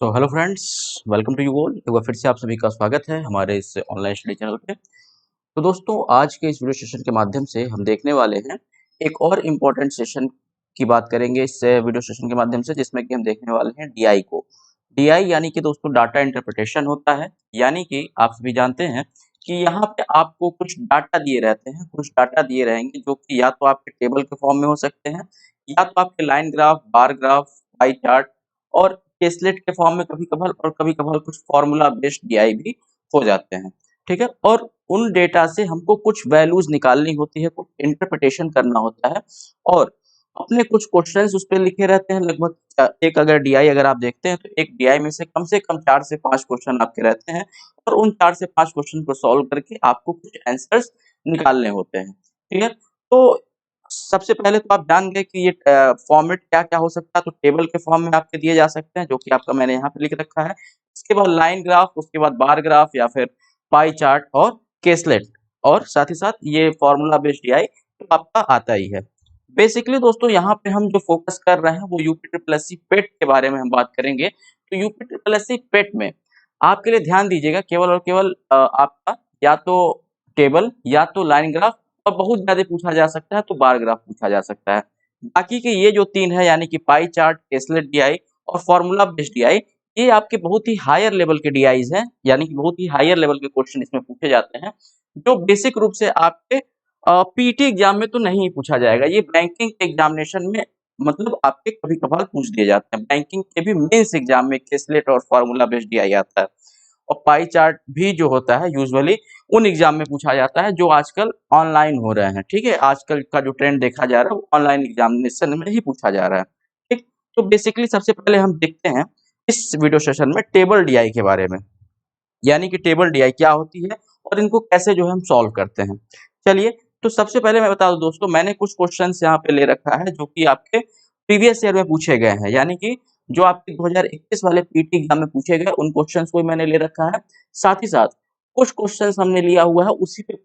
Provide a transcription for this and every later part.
So hello friends, welcome to you all. एक बार फिर से आप सभी का स्वागत है हमारे इस ऑनलाइन स्टडी चैनल पे। तो दोस्तों, आज के इस वीडियो सेशन के माध्यम से हम देखने वाले हैं एक और इम्पोर्टेंट सेशन की बात करेंगे इस वीडियो सेशन के माध्यम से, जिसमें कि हम देखने वाले हैं डीआई को। डीआई यानी कि दोस्तों डाटा इंटरप्रिटेशन होता है। यानी कि आप सभी जानते हैं कि यहाँ पे आपको कुछ डाटा दिए रहते हैं, कुछ डाटा दिए रहेंगे जो कि या तो आपके टेबल के फॉर्म में हो सकते हैं, या तो आपके line graph, bar graph, pie chart और केसलेट के फॉर्म में कभी-कभार, और कभी-कभार कुछ फार्मूला बेस्ड डीआई भी हो जाते हैं। ठीक है? और उन डेटा से हमको कुछ वैल्यूज निकालनी होती है, कुछ इंटरप्रिटेशन करना होता है, और अपने कुछ क्वेश्चंस उस पे लिखे रहते हैं। लगभग एक अगर डीआई अगर आप देखते हैं तो एक डीआई में से कम 4 से 5 क्वेश्चन आपके रहते हैं, और उन 4 से 5 क्वेश्चन को सॉल्व करके आपको कुछ आंसर्स निकालने होते हैं। क्लियर? तो सबसे पहले तो आप जान गए कि ये फॉर्मेट क्या-क्या हो सकता है। तो टेबल के फॉर्म में आपके दिए जा सकते हैं, जो कि आपका मैंने यहाँ पे लिख रखा है। उसके बाद लाइन ग्राफ, उसके बाद बार ग्राफ या फिर पाई चार्ट और केसलेट, और साथ ही साथ ये फार्मूला बेस्ड डीआई तो आपका आता ही है। बेसिकली दोस्तों, यहाँ पे हम जो फोकस कर रहे हैं वो यूपी ट्रिपल एससी पेट के बारे में हम बात करेंगे। तो यूपी ट्रिपल एससी पेट में आपके लिए ध्यान दीजिएगा, केवल और केवल आपका या तो टेबल या तो लाइन ग्राफ, और बहुत ज़्यादा पूछा जा सकता है तो बार ग्राफ पूछा जा सकता है। बाकी के ये जो 3 है, यानी कि पाई चार्ट, टेस्लेट डीआई और फार्मूला बेस्ड डीआई, ये आपके बहुत ही हायर लेवल के डीआईज़ हैं, यानी कि बहुत ही हायर लेवल के क्वेश्चन इसमें पूछे जाते हैं, जो बेसिक रूप से आपके पीटी एग्जाम में तो नहीं पूछा जाएगा। ये बैंकिंग एग्जामिनेशन में मतलब आपके कभी-कभार पूछ दिए जाते हैं। बैंकिंग के भी मेंस एग्जाम में टेस्लेट और फार्मूला बेस्ड डीआई आता है। और पाई चार्ट भी जो होता है यूजुअली उन एग्जाम में पूछा जाता है जो आजकल ऑनलाइन हो रहे हैं। ठीक है? आजकल का जो ट्रेंड देखा जा रहा है वो ऑनलाइन एग्जामिनेशन में ही पूछा जा रहा है। ठीक? तो बेसिकली सबसे पहले हम देखते हैं इस वीडियो सेशन में टेबल डीआई के बारे में। यानी कि टेबल डीआई क्या होती है और इनको कैसे जो है हम सॉल्व करते हैं। चलिए, तो सबसे पहले मैं बता दूं दोस्तों, मैंने कुछ क्वेश्चंस यहाँ पे ले रखा है जो कि आपके प्रीवियस ईयर में पूछे गए हैं। यानी कि जो आपके 2021 वाले पीटी एग्जाम में पूछे गए उन क्वेश्चंस को मैंने ले रखा है। साथ ही साथ कुछ क्वेश्चंस हमने लिया हुआ है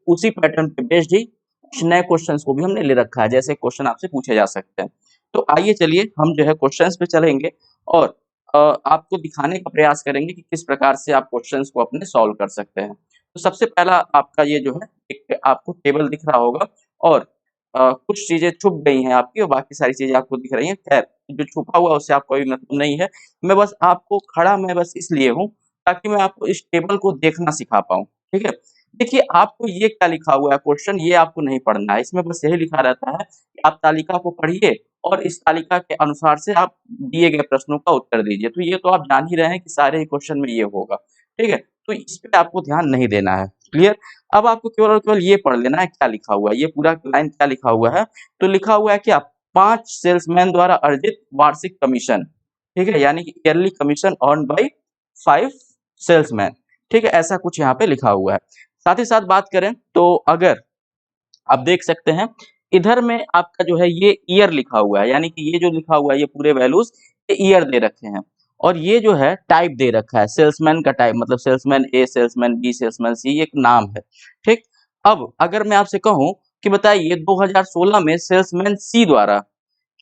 उसी पैटर्न पे बेस्ड ही कुछ नए क्वेश्चंस को भी हमने ले रखा है, जैसे क्वेश्चन आपसे पूछे जा सकते हैं। तो आइए चलिए हम जो है क्वेश्चंस पे चलेंगे, और आपको दिखाने का प्रयास करेंगे कि किस प्रकार से आप क्वेश्चंस को अपने सॉल्व कर सकते हैं। तो सबसे पहला आपका ये जो है एक आपको टेबल दिख रहा होगा, और कुछ चीजें छुप गई हैं आपकी और बाकी सारी चीजें आपको दिख रही हैं। खैर, जो छुपा हुआ है उससे आपको कोई मतलब नहीं है। मैं बस इसलिए हूँ ताकि मैं आपको इस टेबल को देखना सिखा पाऊँ। ठीक है? देखिए, आपको ये क्या लिखा हुआ है क्वेश्चन, ये आपको नहीं पढ़ना है। इसमें बस यही लिखा रहता है कि आप तालिका को पढ़िए और इस तालिका के अनुसार से आप दिए गए प्रश्नों का उत्तर दीजिए। तो ये तो आप जान ही रहे हैं कि सारे ही क्वेश्चन में ये होगा। ठीक है? तो इस पे आपको ध्यान नहीं देना है। क्लियर? अब आपको केवल और केवल ये पढ़ लेना है क्या लिखा हुआ है। ये पूरा लाइन क्या लिखा हुआ है? तो लिखा हुआ है क्या? 5 सेल्समैन द्वारा अर्जित वार्षिक कमीशन। ठीक है? यानी कि yearly commission earned by 5 salesman. ठीक है? ऐसा कुछ यहाँ पे लिखा हुआ है। साथ ही साथ बात करें तो अगर आप देख सकते हैं, इधर में आपका जो है ये ईयर लिखा हुआ है, यानी कि ये जो लिखा हुआ है ये पूरे वैल्यूज ये ईयर दे रखे हैं, और ये जो है टाइप दे रखा है सेल्समैन का टाइप, मतलब सेल्समैन ए, सेल्समैन बी, सेल्समैन सी, एक नाम है। ठीक? अब अगर मैं आपसे कहूं कि बताइए 2016 में सेल्समैन सी द्वारा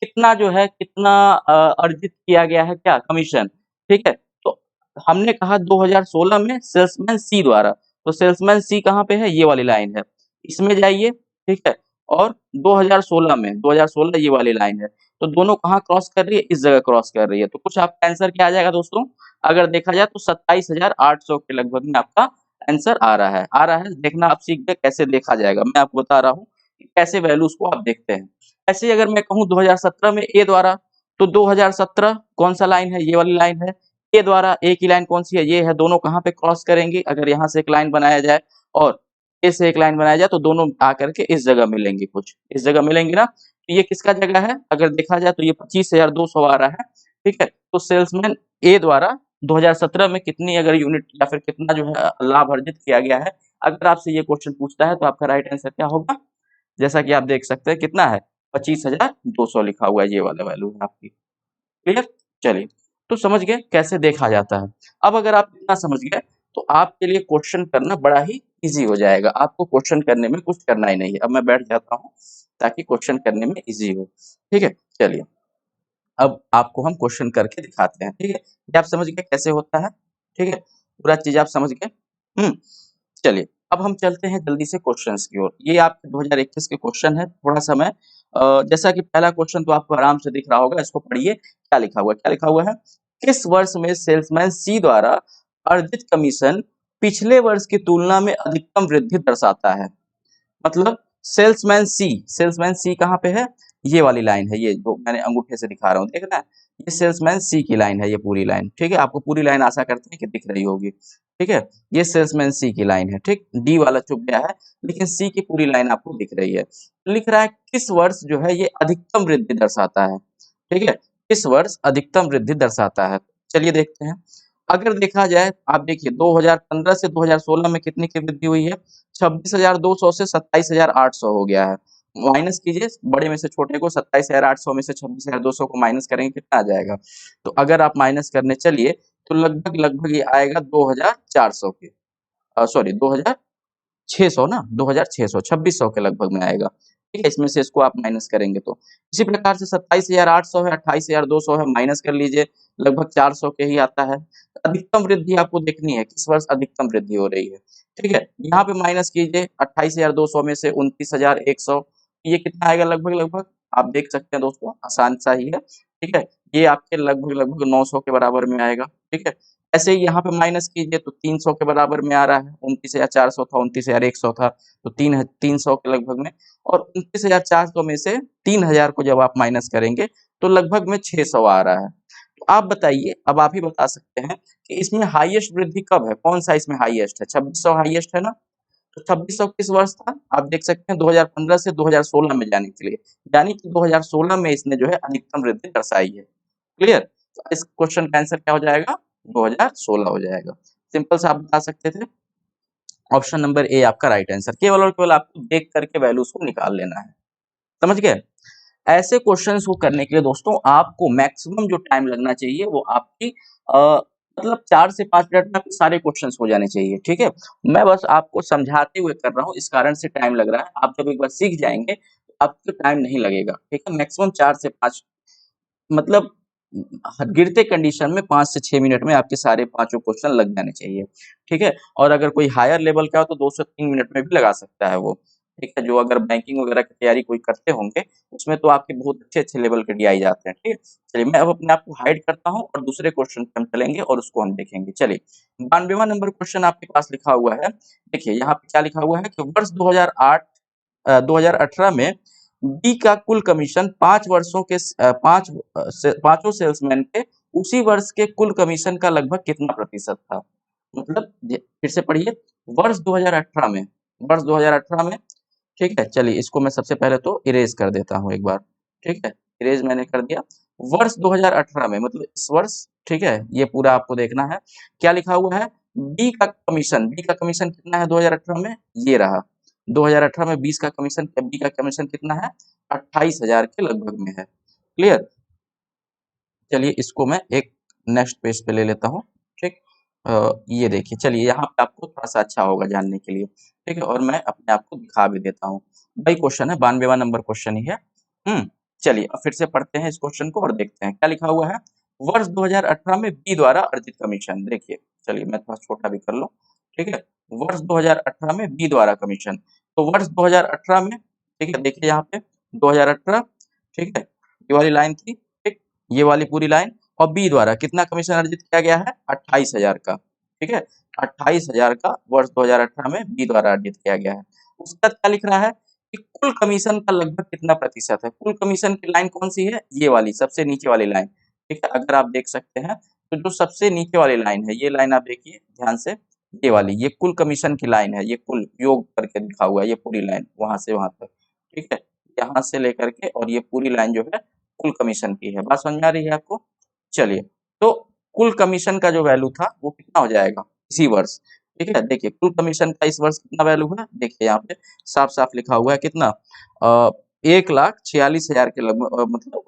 कितना अर्जित किया गया है क्या कमीशन। ठीक है? तो हमने कहा 2016 में सेल्समैन सी द्वारा, तो सेल्समैन सी कहाँ पे है? ये वाली लाइन है, इसमें जाइए। ठीक है? और 2016 ये वाली लाइन है, तो दोनों कहाँ क्रॉस कर रही है? इस जगह क्रॉस कर रही है। तो कुछ आपका आंसर क्या आ जाएगा दोस्तों? अगर देखा जाए तो 27,800 के लगभग में आपका आंसर आ रहा है। देखना आप सीख गए कैसे देखा जाएगा। मैं आपको बता रहा हूँ कि कैसे वैल्यूज को आप देखते हैं। ऐसे ही अगर मैं कहूँ 2017 में ए द्वारा, तो 2017 कौन सा लाइन है? ये वाली लाइन है। ए द्वारा ए की लाइन कौन सी है? ये है। दोनों कहाँ पे क्रॉस करेंगे? अगर यहाँ से एक लाइन बनाया जाए और ए से एक लाइन बनाया जाए तो दोनों आकर के इस जगह मिलेंगे, कुछ इस जगह मिलेंगे ना। तो ये किसका जगह है? अगर देखा जाए तो ये 25,200 आ रहा है। ठीक है? तो सेल्समैन ए द्वारा 2017 में कितनी अगर यूनिट या फिर कितना जो है लाभ अर्जित किया गया है, अगर आपसे ये क्वेश्चन पूछता है तो आपका राइट आंसर क्या होगा? जैसा कि आप देख सकते हैं कितना है, 25,200 लिखा हुआ है, ये वाला वैल्यू है आपकी। क्लियर? चलिए, तो समझ गए कैसे देखा जाता है। अब अगर आप इतना समझ गए तो आपके लिए क्वेश्चन करना बड़ा ही ईज़ी हो जाएगा। आपको क्वेश्चन करने में कुछ करना ही नहीं है। अब मैं बैठ जाता हूँ ताकि क्वेश्चन करने में ईज़ी हो। ठीक है? चलिए, अब आपको हम क्वेश्चन करके दिखाते हैं, ठीक है। ये आप समझ गए कैसे होता है, ठीक है, पूरा चीज आप समझ गए। चलिए अब हम चलते हैं जल्दी से क्वेश्चंस की ओर। ये आपके 2021 के क्वेश्चन है। थोड़ा सा मैं जैसा कि पहला क्वेश्चन तो आपको आराम से दिख रहा होगा, इसको पढ़िए। क्या लिखा हुआ है, क्या लिखा हुआ है? किस वर्ष में सेल्समैन सी द्वारा अर्जित कमीशन पिछले वर्ष की तुलना में अधिकतम वृद्धि दर्शाता है? मतलब सेल्समैन सी कहाँ पे है? ये वाली लाइन है, ये जो मैंने अंगूठे से दिखा रहा हूँ, देख रहा है? ये सेल्समैन सी की लाइन है, ये पूरी लाइन, ठीक है। आपको पूरी लाइन आशा करते हैं कि दिख रही होगी, ठीक है। ये सेल्समैन सी की लाइन है, ठीक। डी वाला चुक गया है, लेकिन सी की पूरी लाइन आपको दिख रही है। लिख रहा है किस वर्ष जो है ये अधिकतम वृद्धि दर्शाता है, ठीक है। किस वर्ष अधिकतम वृद्धि दर्शाता है? चलिए देखते हैं। अगर देखा जाए, आप देखिए 2015 से 2016 में कितनी की वृद्धि हुई है? 26,200 से 27,800 हो गया है। माइनस कीजिए बड़े में से छोटे को, 27,800 में से 26,200 को माइनस करेंगे, कितना आ जाएगा? तो अगर आप माइनस करने चलिए तो लगभग लगभग ये आएगा 2,400 के, सॉरी 2,600 ना, 2,600, 2,600 के लगभग में आएगा, ठीक है। इसमें से इसको आप माइनस करेंगे तो इसी प्रकार से 27,800 है, 28,200 है, माइनस कर लीजिए, लगभग 400 के ही आता है। अधिकतम वृद्धि आपको देखनी है, किस वर्ष अधिकतम वृद्धि हो रही है, ठीक है। यहाँ पे माइनस कीजिए 28,200 में से 29,100, ये कितना आएगा? लगभग लगभग आप देख सकते हैं दोस्तों, आसान सा ही है, ठीक है। ये आपके लगभग लगभग 900 के बराबर में आएगा, ठीक है। ऐसे ही यहाँ पे माइनस कीजिए तो 300 के बराबर में आ रहा है। 29,400 था, 29,100 था, तो 300 के लगभग में। और 29,400 में से 3,000 को जब आप माइनस करेंगे तो लगभग में 600 आ रहा है। तो आप बताइए, अब आप ही बता सकते हैं कि इसमें हाईएस्ट वृद्धि कब है? कौन सा इसमें हाईएस्ट है? 2600 हाईएस्ट है ना? तो 2600 किस वर्ष था? आप देख सकते हैं 2015 से 2016 में जाने के लिए, यानी कि 2016 में इसने जो है अधिकतम वृद्धि दर्शाई है। क्लियर? तो इस क्वेश्चन का आंसर क्या हो जाएगा? 2016 हो जाएगा। सिंपल सा आप बता सकते थे। ऑप्शन नंबर ए आपका राइट आंसर। केवल और केवल आपको देख करके वैल्यूज को निकाल लेना है। समझ गए? ऐसे क्वेश्चंस को करने के लिए दोस्तों आपको मैक्सिमम जो टाइम लगना चाहिए वो आपकी मतलब 4 से 5 मिनट में आपके सारे क्वेश्चंस हो जाने चाहिए, ठीक है। मैं बस आपको समझाते हुए कर रहा हूँ, इस कारण से टाइम लग रहा है। आप जब एक बार सीख जाएंगे तो आपको टाइम नहीं लगेगा, ठीक है। मैक्सिमम 4 से 5, मतलब गिरते कंडीशन में 5 से 6 मिनट में आपके सारे पांचों क्वेश्चन लग जाने चाहिए, ठीक है। और अगर कोई हायर लेवल का हो तो 2 से 3 मिनट में भी लगा सकता है वो, ठीक है। जो अगर बैंकिंग वगैरह की तैयारी कोई करते होंगे उसमें तो आपके बहुत अच्छे-अच्छे लेवल के डीआई जाते हैं, ठीक है। चलिए मैं अब अपने आप को हाइड करता हूँ और दूसरे क्वेश्चन पे हम चलेंगे और उसको हम देखेंगे। चलिए 92वां नंबर क्वेश्चन आपके पास लिखा हुआ है। देखिए यहाँ पे क्या लिखा हुआ है कि वर्ष 2018 में बी का कुल कमीशन 5 वर्षों के 5 पांचों सेल्समैन के उसी वर्ष के कुल कमीशन का लगभग कितना प्रतिशत था? मतलब फिर से पढ़िए, वर्ष 2018 में, वर्ष 2018 में, ठीक है। चलिए इसको मैं सबसे पहले तो इरेज कर देता हूँ एक बार, ठीक है। इरेज मैंने कर दिया। वर्ष 2018 में मतलब इस वर्ष, ठीक है। ये पूरा आपको देखना है। क्या लिखा हुआ है? बी का कमीशन कितना है 2018 में? ये रहा। 2018 में 20 का कमीशन, बी का कमीशन कितना है? 28,000 के लगभग में है। क्लियर? चलिए इसको मैं एक नेक्स्ट पेज पे ले लेता हूँ, ठीक। ये देखिए, चलिए यहाँ पे आपको थोड़ा-सा अच्छा होगा जानने के लिए, ठीक है। और मैं अपने आप को दिखा भी देता हूँ। वही क्वेश्चन है, 92वां नंबर क्वेश्चन ही है। चलिए अब फिर से पढ़ते हैं इस क्वेश्चन को और देखते हैं क्या लिखा हुआ है। वर्ष 2018 में बी द्वारा अर्जित कमीशन, देखिए, चलिए मैं थोड़ा छोटा भी कर लूँ, ठीक है। वर्ष 2018 में बी द्वारा कमीशन, तो वर्ष 2018 में, ठीक है, देखिए यहाँ पे 2018, ठीक है, ये वाली लाइन थी, ठीक, ये वाली पूरी लाइन। और बी द्वारा कितना कमीशन अर्जित किया गया है? 28,000 का, ठीक है। 28,000 का वर्ष 2018 में बी द्वारा अर्जित किया गया है। उसके बाद क्या लिख रहा है कि कुल कमीशन का लगभग कितना प्रतिशत है? कुल कमीशन की लाइन कौन-सी है? ये वाली, सबसे नीचे वाली लाइन, ठीक है। अगर आप देख सकते हैं, तो जो सबसे नीचे वाली लाइन है, ये लाइन आप देखिए ध्यान से, ये वाली, ये कुल कमीशन की लाइन है, ये कुल योग करके लिखा हुआ है, ये पूरी लाइन वहाँ से वहाँ तक, ठीक है। यहाँ से लेकर के और ये पूरी लाइन जो है कुल कमीशन की है। बात समझ में आ रही है आपको? चलिए, तो कुल कमीशन का जो वैल्यू था वो कितना हो जाएगा इसी वर्ष, ठीक है। देखिए कुल कमीशन का इस वर्ष कितना वैल्यू है? देखिए यहाँ पे साफ-साफ लिखा हुआ है कितना, 1,46,000 के लगभग, मतलब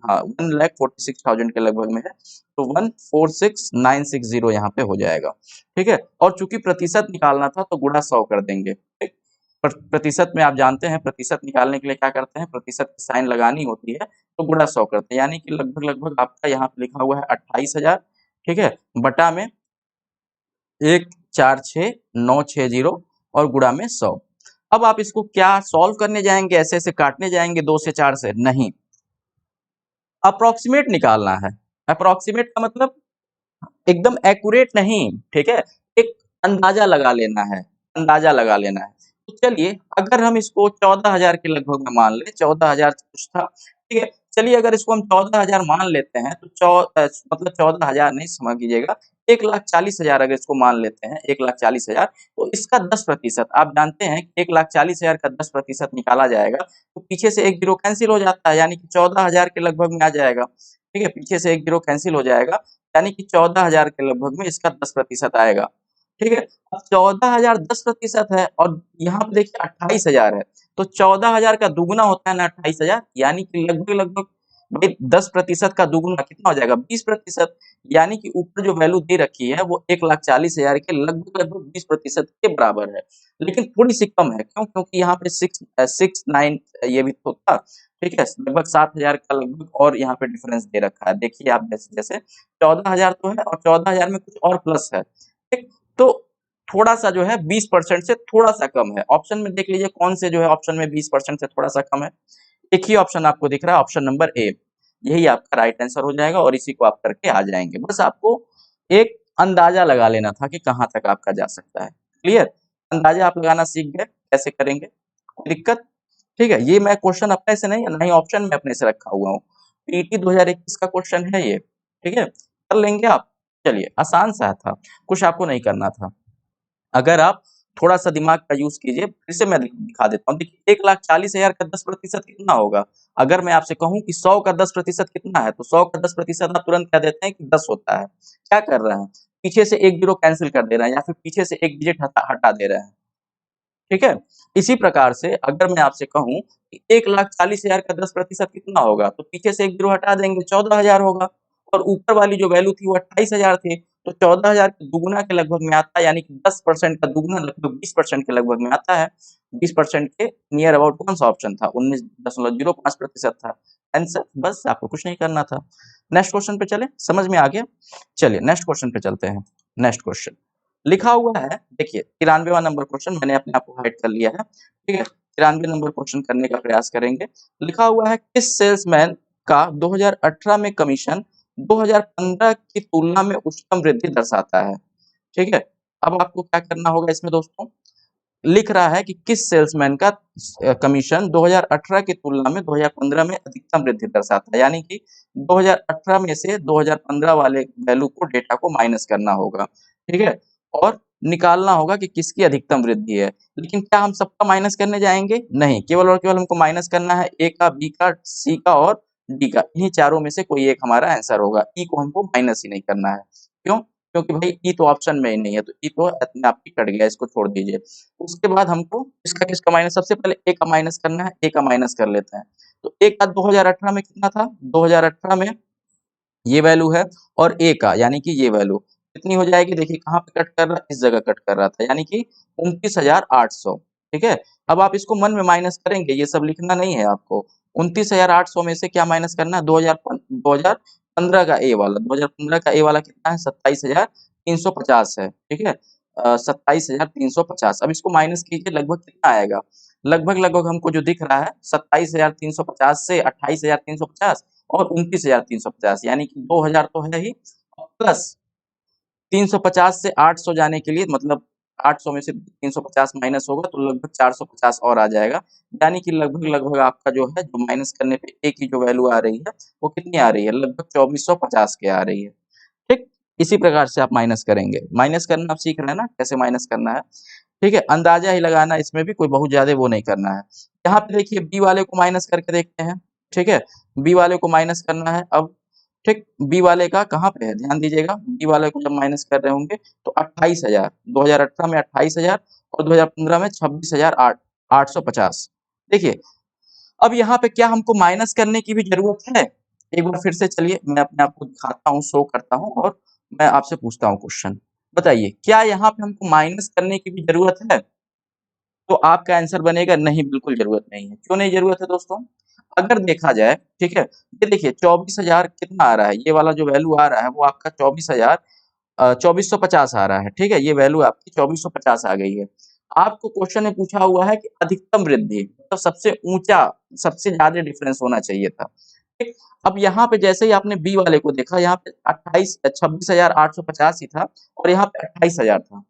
हाँ 1,46,000 के लगभग में है, तो 1,46,960 यहाँ पे हो जाएगा, ठीक है। और चूंकि प्रतिशत निकालना था तो गुणा 100 कर देंगे, ठीक। प्रतिशत में आप जानते हैं प्रतिशत निकालने के लिए क्या करते हैं, प्रतिशत की साइन लगानी होती है तो गुणा 100 करते हैं, यानी कि लगभग लगभग आपका यहाँ पे लिखा हुआ है 28,000, ठीक है, बटा में 146960 और गुणा में 100। अब आप इसको क्या सॉल्व करने जाएंगे, ऐसे ऐसे काटने जाएंगे 2 से 4 से? नहीं, अप्रोक्सीमेट निकालना है। अप्रोक्सीमेट का मतलब एकदम एक्यूरेट नहीं, ठीक है, एक अंदाजा लगा लेना है, अंदाजा लगा लेना है। तो चलिए अगर हम इसको 14,000 के लगभग में मान लें, 14,000 कुछ था, ठीक है, चलिए अगर इसको हम 14,000 मान लेते हैं तो मतलब 14,000 नहीं, समझ लीजिएगा 1,40,000 अगर इसको मान लेते हैं, 1,40,000, तो इसका 10%, आप जानते हैं कि 1,40,000 का 10% निकाला जाएगा तो पीछे से एक जीरो कैंसिल हो जाता है, यानी कि 14,000 के लगभग में आ जाएगा, ठीक है, पीछे से एक जीरो कैंसिल हो जाएगा, यानी कि 14,000 के लगभग में इसका 10% आएगा, ठीक है। अब 14,000 10% है और यहाँ पे देखिए 28,000 है, तो 14,000 का दुगुना होता है ना 28,000, यानी कि लगभग लगभग भाई 10% का दुगुना कितना हो जाएगा 20%, यानी कि ऊपर जो वैल्यू दे रखी है वो 1,40,000 के लगभग लगभग 20% के बराबर है, लेकिन थोड़ी सी कम है, क्यों? क्योंकि यहाँ पे 669 ये भी तो था, ठीक है, लगभग 7,000 का लगभग और यहाँ पे डिफरेंस दे रखा है, देखिए आप जैसे जैसे 14,000 तो है और 14,000 में कुछ और प्लस है, ठीक, तो थोड़ा सा जो है 20% से थोड़ा सा कम है। ऑप्शन में देख लीजिए कौन से जो है ऑप्शन में 20% से थोड़ा सा कम है। एक ही ऑप्शन आपको दिख रहा है, ऑप्शन नंबर ए, यही आपका राइट आंसर हो जाएगा और इसी को आप करके आ जाएंगे। बस आपको एक अंदाजा लगा लेना था कि कहाँ तक आपका जा सकता है। क्लियर? अंदाजा आप लगाना सीख गए, कैसे करेंगे? कोई दिक्कत? ठीक है, ये मैं क्वेश्चन अपने से नहीं, ना ही ऑप्शन में अपने से रखा हुआ हूँ, पीटी 2021 का क्वेश्चन है ये, ठीक है, कर लेंगे आप। चलिए, आसान सा था, कुछ आपको नहीं करना था। अगर आप थोड़ा सा दिमाग का यूज कीजिए, फिर से मैं दिखा देता हूँ। देखिए 1,40,000 का 10% कितना होगा? अगर मैं आपसे कहूँ कि 100 का 10% कितना है, तो 100 का 10% आप तुरंत कह देते हैं कि 10 होता है। क्या कर रहे हैं? पीछे से एक जीरो कैंसिल कर दे रहे हैं या फिर पीछे से एक डिजिट हटा दे रहे हैं। ठीक है? इसी प्रकार से अगर मैं आपसे कहूँ कि 1,40,000 का 10% कितना होगा? तो पीछे से एक जीरो हटा देंगे, 14,000 होगा और ऊपर वाली जो वैल्यू थी वो 28,000 थी। तो 14,000 के दुगुना के लगभग में आता है, यानी कि 10% का दुगुना लगभग 20% के लगभग में आता है। 20% के नियर अबाउट कौन-सा ऑप्शन था? 19.05% था। आंसर, बस आपको कुछ नहीं करना था। नेक्स्ट क्वेश्चन पे चलें, समझ में आ गया? चलिए नेक्स्ट क्वेश्चन पे चलते हैं। नेक्स्ट क्वेश्चन लिखा हुआ है, देखिए 93वां नंबर क्वेश्चन मैंने अपने आप को हाइड कर लिया है, ठीक है, 93 नंबर क्वेश्चन करने का प्रयास करेंगे। लिखा हुआ है किस सेल्समैन का 2018 में कमीशन 2015 की तुलना में उच्चतम वृद्धि दर्शाता है, ठीक है। अब आपको क्या करना होगा इसमें दोस्तों, लिख रहा है कि किस सेल्समैन का कमीशन 2018 की तुलना में 2015 में अधिकतम वृद्धि दर्शाता है, यानी कि 2018 में से 2015 वाले वैल्यू को, डेटा को माइनस करना होगा, ठीक है, और निकालना होगा कि किसकी अधिकतम वृद्धि है। लेकिन क्या हम सबका माइनस करने जाएंगे? नहीं, केवल और केवल हमको माइनस करना है ए का, बी का, सी का और डी का, इन्हीं चारों में से कोई एक हमारा आंसर होगा। ई को हमको माइनस ही नहीं करना है, क्यों? क्योंकि भाई ई तो ऑप्शन में ही नहीं है, तो ई तो अपने आप ही कट गया, इसको छोड़ दीजिए। उसके बाद हमको इसका किसका माइनस, सबसे पहले ए का माइनस करना है, ए का माइनस कर लेते हैं। तो ए का 2018 में कितना था? 2018 में ये वैल्यू है और ए का यानी कि ये वैल्यू कितनी हो जाएगी? देखिए कहाँ पे कट कर रहा है, इस जगह कट कर रहा था, यानी कि 29,800, ठीक है। अब आप इसको मन में माइनस करेंगे, ये सब लिखना नहीं है आपको। 29,800 में से क्या माइनस करना है? 2015 का ए वाला, 2015 का ए वाला कितना है? 27,350 है, ठीक है, 27,350। अब इसको माइनस कीजिए, लगभग कितना आएगा? लगभग लगभग हमको जो दिख रहा है 27,350 से 28,350 और 29,350, यानी कि 2,000 तो है ही, प्लस 350 से 800 जाने के लिए, मतलब 800 में से 350 माइनस होगा तो लगभग 450 और आ जाएगा, यानी कि लगभग लगभग आपका जो है, जो माइनस करने पे ए की जो वैल्यू आ रही है वो कितनी आ रही है? लगभग 2450 के आ रही है, ठीक। इसी प्रकार से आप माइनस करेंगे, माइनस करना आप सीख रहे हैं ना कैसे माइनस करना है, ठीक है, अंदाजा ही लगाना, इसमें भी कोई बहुत ज्यादा वो नहीं करना है। यहाँ पे देखिए बी वाले को माइनस करके देखते हैं, ठीक है, बी वाले को माइनस करना है अब, ठीक, बी वाले का कहाँ पे है ध्यान दीजिएगा, बी वाले को जब माइनस कर रहे होंगे तो 28,000, 2018 में 28,000 और 2015 में 26,850। देखिए अब यहाँ पे क्या हमको माइनस करने की भी जरूरत है? एक बार फिर से चलिए मैं अपने आप को दिखाता हूँ, शो करता हूँ और मैं आपसे पूछता हूँ क्वेश्चन, बताइए क्या यहाँ पे हमको माइनस करने की भी जरूरत है? तो आपका आंसर बनेगा नहीं, बिल्कुल जरूरत नहीं है। क्यों नहीं जरूरत है दोस्तों? अगर देखा जाए, ठीक है, ये देखिए 24,000 कितना आ रहा है, ये वाला जो वैल्यू आ रहा है वो आपका 2450 आ रहा है, ठीक है, ये वैल्यू आपकी 2450 आ गई है। आपको क्वेश्चन में पूछा हुआ है कि अधिकतम वृद्धि, मतलब सबसे ऊंचा, सबसे ज्यादा डिफरेंस होना चाहिए था, ठीक। अब यहाँ पे जैसे ही आपने बी वाले को देखा, यहाँ पे 26,850 ही था और यहाँ पे 28,000 था।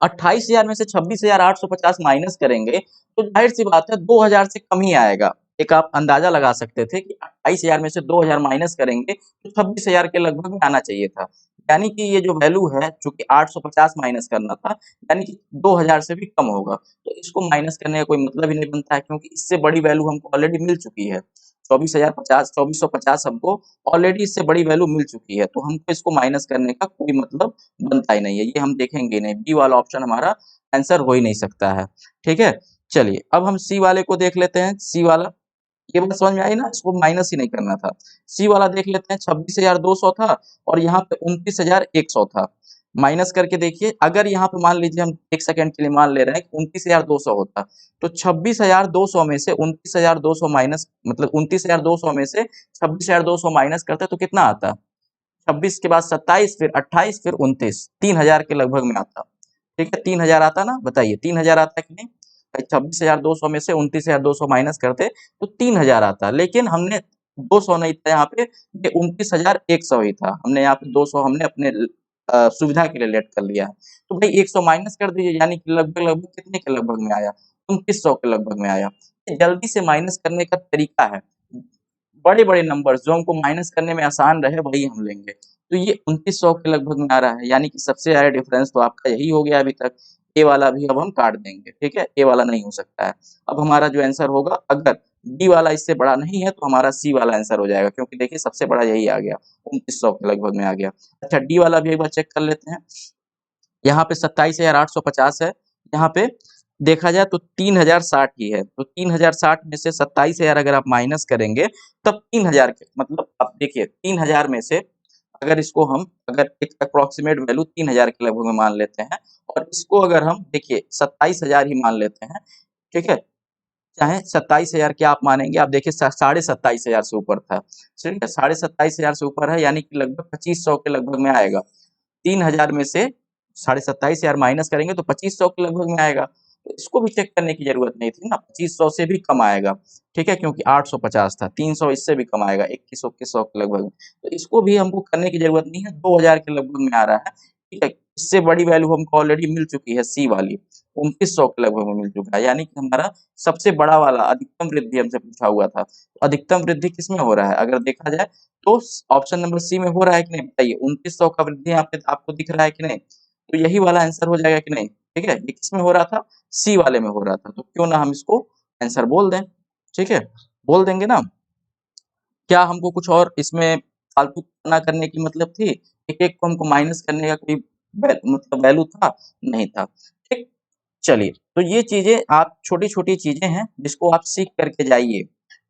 28,000 में से 26,850 माइनस करेंगे तो जाहिर सी बात है 2,000 से कम ही आएगा। एक आप अंदाजा लगा सकते थे कि 28,000 में से 2,000 माइनस करेंगे तो 26,000 के लगभग में आना चाहिए था। यानी कि ये जो वैल्यू है, चूंकि 850 माइनस करना था, यानी कि 2,000 से भी कम होगा। तो इसको माइनस करने का कोई मतलब ही नहीं बनता है, क्योंकि इससे बड़ी वैल्यू हमको ऑलरेडी मिल चुकी है। 24,050 हमको ऑलरेडी इससे बड़ी वैल्यू मिल चुकी है, तो हमको इसको माइनस करने का कोई मतलब बनता ही नहीं है, ये हम देखेंगे ही नहीं। बी वाला ऑप्शन हमारा आंसर हो ही नहीं सकता है, ठीक है। चलिए अब हम सी वाले को देख लेते हैं। सी वाला, ये बात समझ में आई ना, इसको माइनस ही नहीं करना था। सी वाला देख लेते हैं, 26,200 था और यहाँ पे 29,100 था। माइनस करके देखिए, अगर यहाँ पे मान लीजिए हम एक सेकंड के लिए मान ले रहे हैं कि 29,200 होता, तो 26,200 में से 29,200 माइनस, मतलब 29,200 में से 26,200 माइनस करते तो कितना आता? 26 के बाद 27, फिर 28, फिर 29, 3,000 के लगभग में आता। ठीक है, 3,000 आता ना, बताइए 3,000 आता कि नहीं? 26,200 में से 29,200 माइनस करते तो 3,000 आता, लेकिन हमने 200 नहीं था यहाँ पे, ये 29,100 ही था। हमने यहाँ पे 200 हमने अपने सुविधा के लिए लेट कर लिया है। तो भाई 100 माइनस कर दीजिए, यानी कि लगभग लगभग कितने के लगभग में आया? 2900 के लगभग में आया। जल्दी से माइनस करने का तरीका है, बड़े-बड़े नंबर्स जो हमको माइनस करने में आसान रहे वही हम लेंगे। तो ये 2900 के लगभग में आ रहा है, यानी कि सबसे ज़्यादा डिफरेंस तो आपका यही हो गया अभी तक। ए वाला भी अब हम काट देंगे, ठीक है? ए वाला नहीं हो सकता है। अब हमारा जो आंसर होगा, अगर डी वाला इससे बड़ा नहीं है तो हमारा सी वाला आंसर हो जाएगा, क्योंकि देखिए सबसे बड़ा यही आ गया, 2900 के लगभग में आ गया। अच्छा, डी वाला भी एक बार चेक कर लेते हैं। यहाँ पे 27,850 है, यहाँ पे देखा जाए तो 3,060 ही है, तो 3,060 में से 27,000 अगर आप माइनस करेंगे तब 3,000 के, मतलब आप देखिए 3,000 में से अगर इसको हम, अगर एक अप्रोक्सीमेट वैल्यू 3,000 के लगभग में मान लेते हैं और इसको अगर हम देखिए 27,000 ही मान लेते हैं, ठीक है, चाहे 27,000 क्या आप मानेंगे, आप देखिए 27,500 से ऊपर था, ठीक है, 27,500 से ऊपर है, यानी कि लगभग 2500 के लगभग में आएगा। 3,000 में से 27,500 माइनस करेंगे तो 2500 के लगभग में आएगा। तो इसको भी चेक करने की जरूरत नहीं थी ना, 2500 से भी कम आएगा, ठीक है, क्योंकि 850 था, 300 इससे भी कम आएगा, 2100 के लगभग में। तो इसको भी हमको करने की जरूरत नहीं है, 2,000 के लगभग में आ रहा है, ठीक है। इससे बड़ी वैल्यू हमको ऑलरेडी मिल चुकी है, सी वाली 2900 के लगभग में मिल चुका है, यानी कि हमारा सबसे बड़ा वाला अधिकतम वृद्धि हमसे पूछा हुआ था। तो अधिकतम वृद्धि किसमें हो रहा है, अगर देखा जाए तो ऑप्शन नंबर सी में हो रहा है कि नहीं, बताइए? 2900 का वृद्धि यहाँ पे आपको दिख रहा है कि नहीं? तो यही वाला आंसर हो जाएगा कि नहीं? ठीक है, ये किसमें हो रहा था? सी वाले में हो रहा था, तो क्यों ना हम इसको आंसर बोल दें, ठीक है, बोल देंगे ना। क्या हमको कुछ और इसमें फालतू ना करने की मतलब थी? एक-एक को हमको माइनस करने का कोई मतलब वैल्यू था? नहीं था, ठीक। चलिए, तो ये चीजें आप छोटी-छोटी चीजें हैं जिसको आप सीख करके जाइए,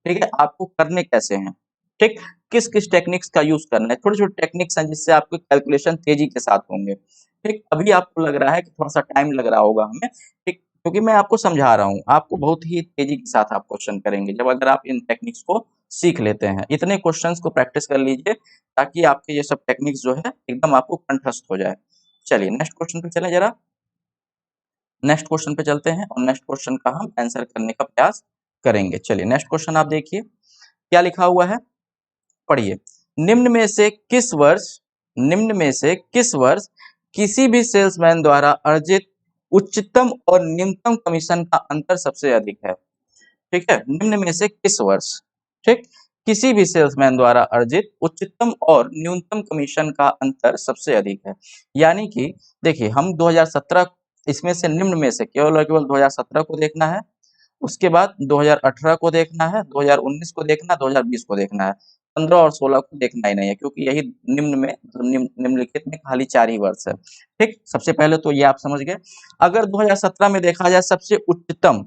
ठीक है? आपको करने कैसे हैं, ठीक? किस-किस टेक्निक्स का यूज़ करना है, छोटे-छोटे टेक्निक्स हैं जिससे आपके कैलकुलेशन तेज़ी के साथ होंगे, ठीक? अभी आपको लग रहा है कि थोड़ा-सा टाइम लग रहा होगा हमें, ठीक? क्योंकि मैं आपको समझा रहा हूँ, आपको बहुत ही तेज़ी के साथ आप क्वेश्चन करेंगे, जब अगर आप इन टेक्निक्स को सीख लेते हैं। इतने क्वेश्चन्स को प्रैक्टिस कर लीजिए ताकि आपके ये सब टेक्निक्स जो है एकदम आपको कंठस्थ हो जाए। चलिए नेक्स्ट क्वेश्चन पे चलें ज़रा। नेक्स्ट क्वेश्चन पे चलते हैं और नेक्स्ट क्वेश्चन का हम आंसर करने का प्रयास करेंगे। चलिए नेक्स्ट क्वेश्चन आप देखिए, क्या लिखा हुआ है? पढ़िए। निम्न में से किस वर्ष निम्न में से किस वर्ष किसी भी सेल्समैन द्वारा अर्जित उच्चतम और निम्नतम कमीशन का अंतर सबसे अधिक है? ठीक है, निम्न में से किस वर्ष, ठीक, किसी भी सेल्समैन द्वारा अर्जित उच्चतम और न्यूनतम कमीशन का अंतर सबसे अधिक है। यानी कि देखिए हम 2017, इसमें से निम्न में से केवल और केवल 2017 को देखना है, उसके बाद 2018 को देखना है, 2019 को देखना है, 2020 को देखना है। 15 और 16 को देखना ही नहीं है, क्योंकि यही निम्न में, मतलब निम्नलिखित में खाली 4 ही वर्ष है। ठीक, सबसे पहले तो ये आप समझ गए। अगर 2017 में देखा जाए सबसे उच्चतम,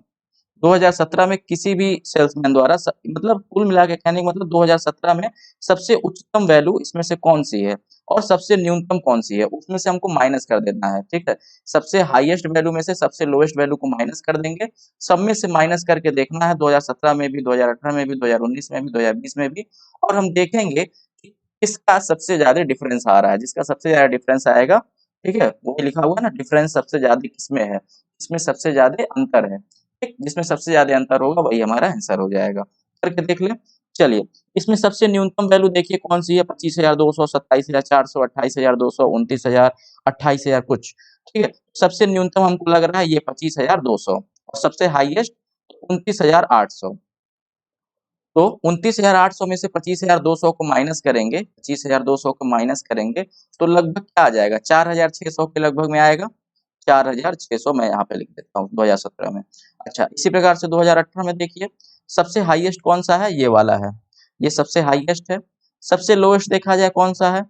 2017 में किसी भी सेल्समैन द्वारा मतलब कुल मिला के कहने का मतलब 2017 में सबसे उच्चतम वैल्यू इसमें से कौन सी है और सबसे न्यूनतम कौन सी है, उसमें से हमको माइनस कर देना है। ठीक है, सबसे हाईएस्ट वैल्यू में से सबसे लोएस्ट वैल्यू को माइनस कर देंगे, सब में से माइनस करके देखना है 2017 में भी, 2018 में भी, 2019 में भी, 2020 में भी, और हम देखेंगे कि किसका सबसे ज्यादा डिफरेंस आ रहा है। जिसका सबसे ज्यादा डिफरेंस आएगा, ठीक है, वो लिखा हुआ है ना, डिफरेंस सबसे ज्यादा किसमें है, इसमें सबसे ज्यादा अंतर है। ठीक, जिसमें सबसे ज्यादा अंतर होगा वही हमारा आंसर हो जाएगा। करके देख ले। चलिए, इसमें सबसे न्यूनतम वैल्यू देखिए कौन सी है, 25,200, 27,400, 28,200, 29,000, 28,000 कुछ। ठीक है, सबसे न्यूनतम हमको लग रहा है ये 25,200 और सबसे हाईएस्ट 29,800। तो 29,800 में से 25,200 को माइनस करेंगे, 25,200 को माइनस करेंगे तो लगभग क्या आ जाएगा, 4,600 के लगभग में आएगा। 4,600 मैं यहाँ पे लिख देता हूँ 2017 में। अच्छा, इसी प्रकार से 2018 में देखिए, सबसे हाईएस्ट कौन सा है, ये वाला है, ये सबसे हाईएस्ट है। सबसे लोएस्ट देखा जाए कौन सा है,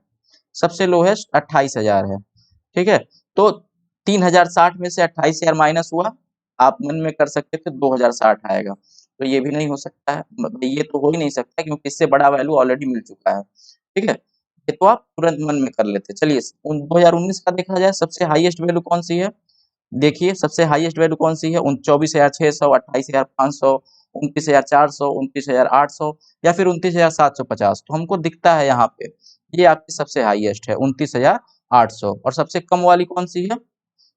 सबसे लोएस्ट 28,000 है। ठीक है, तो 3,060 में से 28,000 माइनस हुआ, आप मन में कर सकते थे 2,060 आएगा, तो ये भी नहीं हो सकता है, मतलब ये तो हो ही नहीं सकता क्योंकि इससे बड़ा वैल्यू ऑलरेडी मिल चुका है। ठीक है, ये तो आप तुरंत मन में कर लेते। चलिए 2019 का देखा जाए, सबसे हाईएस्ट वैल्यू कौन सी है, देखिए सबसे हाईएस्ट वैल्यू कौन सी है, 24,600, 28,500, 29,400, 29,800 या फिर 29,750। तो हमको दिखता है यहाँ पे ये आपकी सबसे हाईएस्ट है 29,800, और सबसे कम वाली कौन सी है,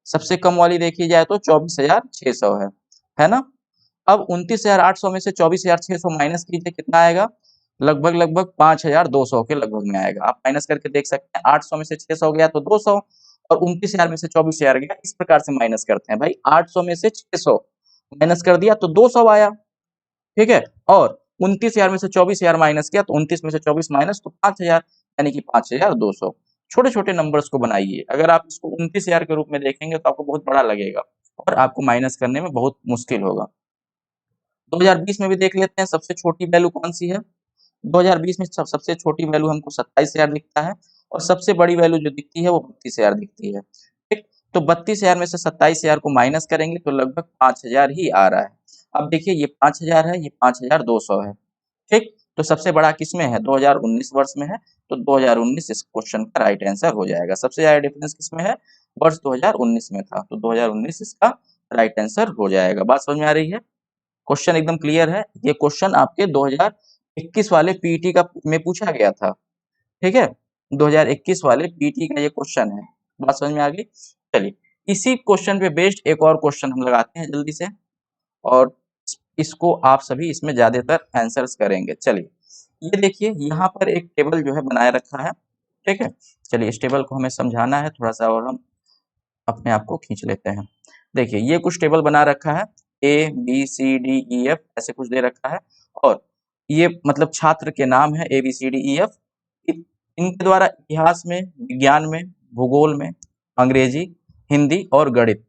सबसे कम वाली देखी जाए तो 24,600 है ना। अब 29,800 में से 24,600 माइनस कीजिए, कितना आएगा, लगभग लगभग 5,200 के लगभग में आएगा। आप माइनस करके देख सकते हैं, 800 में से 600 गया तो 200, और 29,000 में से 24,000 गया, इस प्रकार से माइनस करते हैं भाई। 800 में से 600 माइनस कर दिया तो 200 आया। ठीक है, और 29,000 में से 24,000 माइनस किया तो 29 में से 24 माइनस तो 5,000, यानी कि 5,200। छोटे छोटे नंबर्स को बनाइए, अगर आप इसको 29,000 के रूप में देखेंगे तो आपको बहुत बड़ा लगेगा और आपको माइनस करने में बहुत मुश्किल होगा। 2020 में भी देख लेते हैं, सबसे छोटी वैल्यू कौन सी है। 2020 में सबसे छोटी वैल्यू हमको 27,000 दिखता है, और सबसे बड़ी वैल्यू जो दिखती है वो 32,000 दिखती है। ठीक, तो 32,000 में से 27,000 को माइनस करेंगे तो लगभग 5,000 ही आ रहा है। अब देखिए ये 5,000 है, ये 5,200 है। ठीक, तो सबसे बड़ा किसमें है, 2019 वर्ष में है, तो 2019 इस क्वेश्चन का राइट आंसर हो जाएगा। सबसे ज्यादा डिफरेंस किसमें है, वर्ष 2019 में था, तो 2019 इसका राइट आंसर हो जाएगा। बात समझ में आ रही है, क्वेश्चन एकदम क्लियर है। ये क्वेश्चन आपके 2021 वाले पीईटी का में पूछा गया था। ठीक है, 2021 वाले पीईटी का ये क्वेश्चन है। बात समझ में आ गई। चलिए, इसी क्वेश्चन पे बेस्ड एक और क्वेश्चन हम लगाते हैं जल्दी से, और इसको आप सभी इसमें ज्यादातर आंसर्स करेंगे। चलिए, ये देखिए यहाँ पर एक टेबल जो है बनाए रखा है। ठीक है, चलिए इस टेबल को हमें समझाना है थोड़ा सा, और हम अपने आप को खींच लेते हैं। देखिए ये कुछ टेबल बना रखा है, A B C D E F ऐसे कुछ दे रखा है, और ये मतलब छात्र के नाम है A B C D E F. इनके द्वारा इतिहास में, विज्ञान में, भूगोल में, अंग्रेजी, हिंदी और गणित,